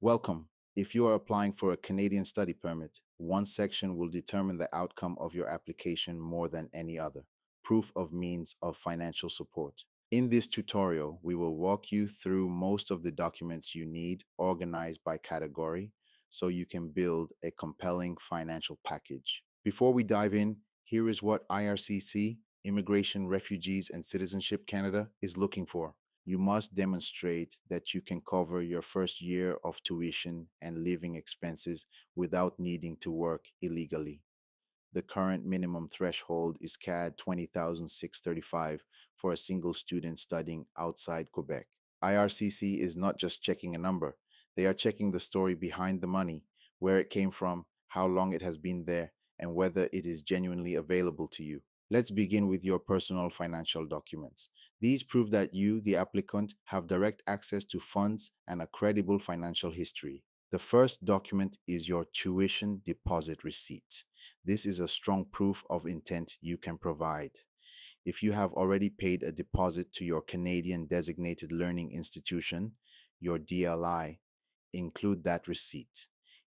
Welcome. If you are applying for a Canadian study permit, one section will determine the outcome of your application more than any other: proof of means of financial support. In this tutorial, we will walk you through most of the documents you need, organized by category, so you can build a compelling financial package. Before we dive in, here is what IRCC, Immigration, Refugees, and Citizenship Canada, is looking for. You must demonstrate that you can cover your first year of tuition and living expenses without needing to work illegally. The current minimum threshold is CAD 20,635 for a single student studying outside Quebec. IRCC is not just checking a number, they are checking the story behind the money, where it came from, how long it has been there, and whether it is genuinely available to you. Let's begin with your personal financial documents. These prove that you, the applicant, have direct access to funds and a credible financial history. The first document is your tuition deposit receipt. This is a strong proof of intent you can provide. If you have already paid a deposit to your Canadian Designated Learning Institution, your DLI, include that receipt.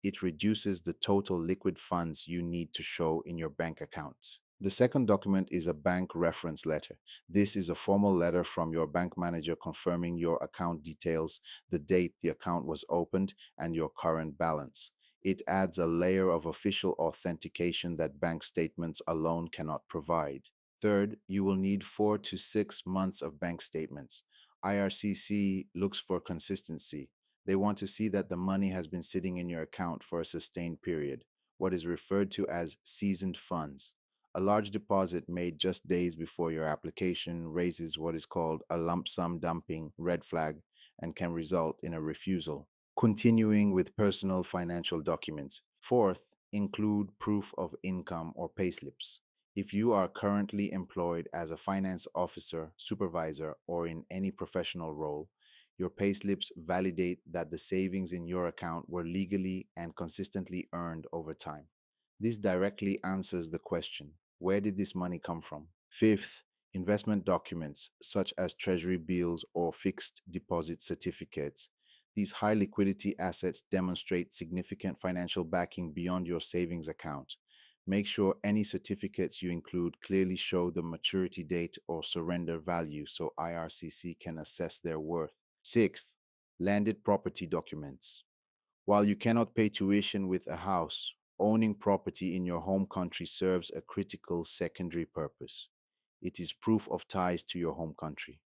It reduces the total liquid funds you need to show in your bank account. The second document is a bank reference letter. This is a formal letter from your bank manager confirming your account details, the date the account was opened, and your current balance. It adds a layer of official authentication that bank statements alone cannot provide. Third, you will need 4 to 6 months of bank statements. IRCC looks for consistency. They want to see that the money has been sitting in your account for a sustained period, what is referred to as seasoned funds. A large deposit made just days before your application raises what is called a lump sum dumping red flag and can result in a refusal. Continuing with personal financial documents. Fourth, include proof of income or payslips. If you are currently employed as a finance officer, supervisor, or in any professional role, your payslips validate that the savings in your account were legally and consistently earned over time. This directly answers the question: where did this money come from? Fifth, investment documents such as treasury bills or fixed deposit certificates. These high liquidity assets demonstrate significant financial backing beyond your savings account. Make sure any certificates you include clearly show the maturity date or surrender value so IRCC can assess their worth. Sixth, landed property documents. While you cannot pay tuition with a house, owning property in your home country serves a critical secondary purpose. It is proof of ties to your home country.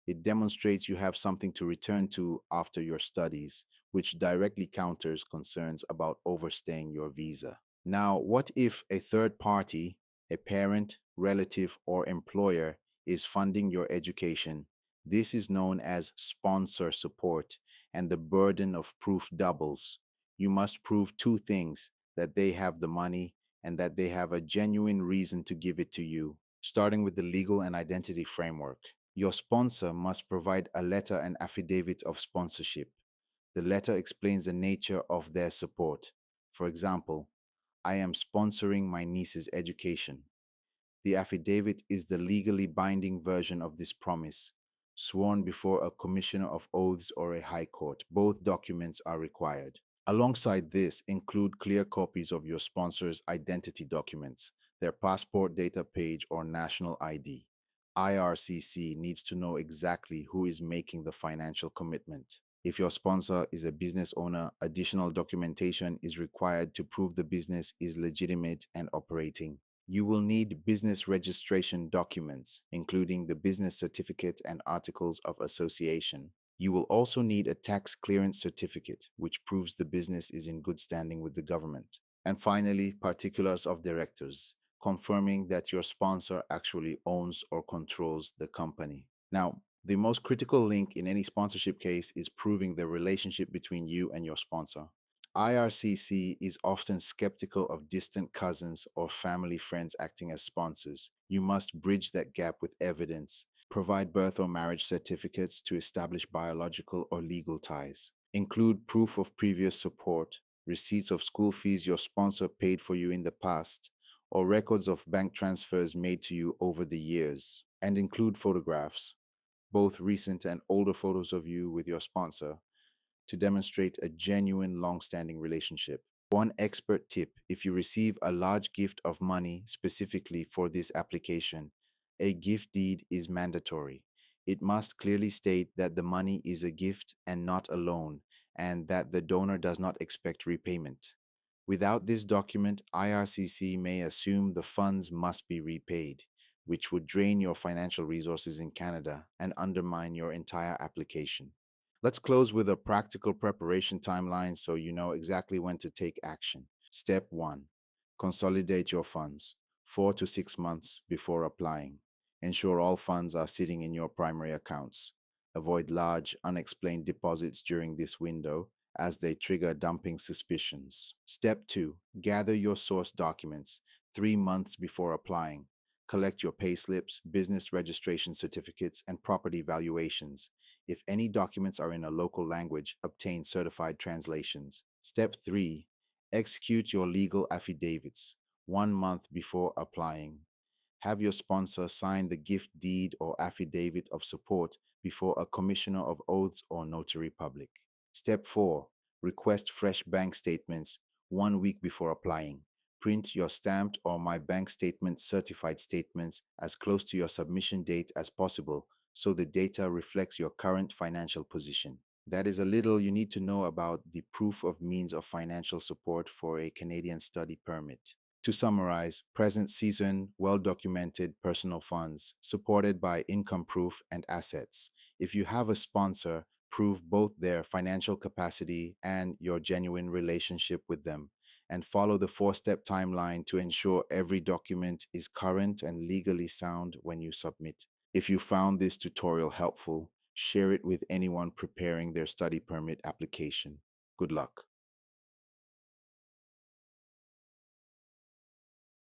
It demonstrates you have something to return to after your studies, which directly counters concerns about overstaying your visa. Now, what if a third party, a parent, relative, or employer, is funding your education? This is known as sponsor support, and the burden of proof doubles. You must prove two things: that they have the money and that they have a genuine reason to give it to you. Starting with the legal and identity framework. Your sponsor must provide a letter and affidavit of sponsorship. The letter explains the nature of their support. For example, I am sponsoring my niece's education. The affidavit is the legally binding version of this promise, sworn before a commissioner of oaths or a high court. Both documents are required. Alongside this, include clear copies of your sponsor's identity documents, their passport data page, or national ID. IRCC needs to know exactly who is making the financial commitment. If your sponsor is a business owner, additional documentation is required to prove the business is legitimate and operating. You will need business registration documents, including the business certificate and articles of association. You will also need a tax clearance certificate, which proves the business is in good standing with the government. And finally, particulars of directors, confirming that your sponsor actually owns or controls the company. Now, the most critical link in any sponsorship case is proving the relationship between you and your sponsor. IRCC is often skeptical of distant cousins or family friends acting as sponsors. You must bridge that gap with evidence. Provide birth or marriage certificates to establish biological or legal ties. Include proof of previous support, receipts of school fees your sponsor paid for you in the past, or records of bank transfers made to you over the years. And include photographs, both recent and older photos of you with your sponsor, to demonstrate a genuine long-standing relationship. One expert tip: if you receive a large gift of money specifically for this application, a gift deed is mandatory. It must clearly state that the money is a gift and not a loan, and that the donor does not expect repayment. Without this document, IRCC may assume the funds must be repaid, which would drain your financial resources in Canada and undermine your entire application. Let's close with a practical preparation timeline so you know exactly when to take action. Step 1: consolidate your funds 4 to 6 months before applying. Ensure all funds are sitting in your primary accounts. Avoid large, unexplained deposits during this window as they trigger dumping suspicions. Step 2: gather your source documents 3 months before applying. Collect your payslips, business registration certificates, and property valuations. If any documents are in a local language, obtain certified translations. Step 3: execute your legal affidavits 1 month before applying. Have your sponsor sign the gift deed or affidavit of support before a commissioner of oaths or notary public. Step 4: request fresh bank statements 1 week before applying. Print your stamped or My Bank Statement certified statements as close to your submission date as possible so the data reflects your current financial position. That is a little you need to know about the proof of means of financial support for a Canadian study permit. To summarize, present season, well documented personal funds, supported by income proof and assets. If you have a sponsor, prove both their financial capacity and your genuine relationship with them, and follow the 4 step timeline to ensure every document is current and legally sound when you submit. If you found this tutorial helpful, share it with anyone preparing their study permit application. Good luck.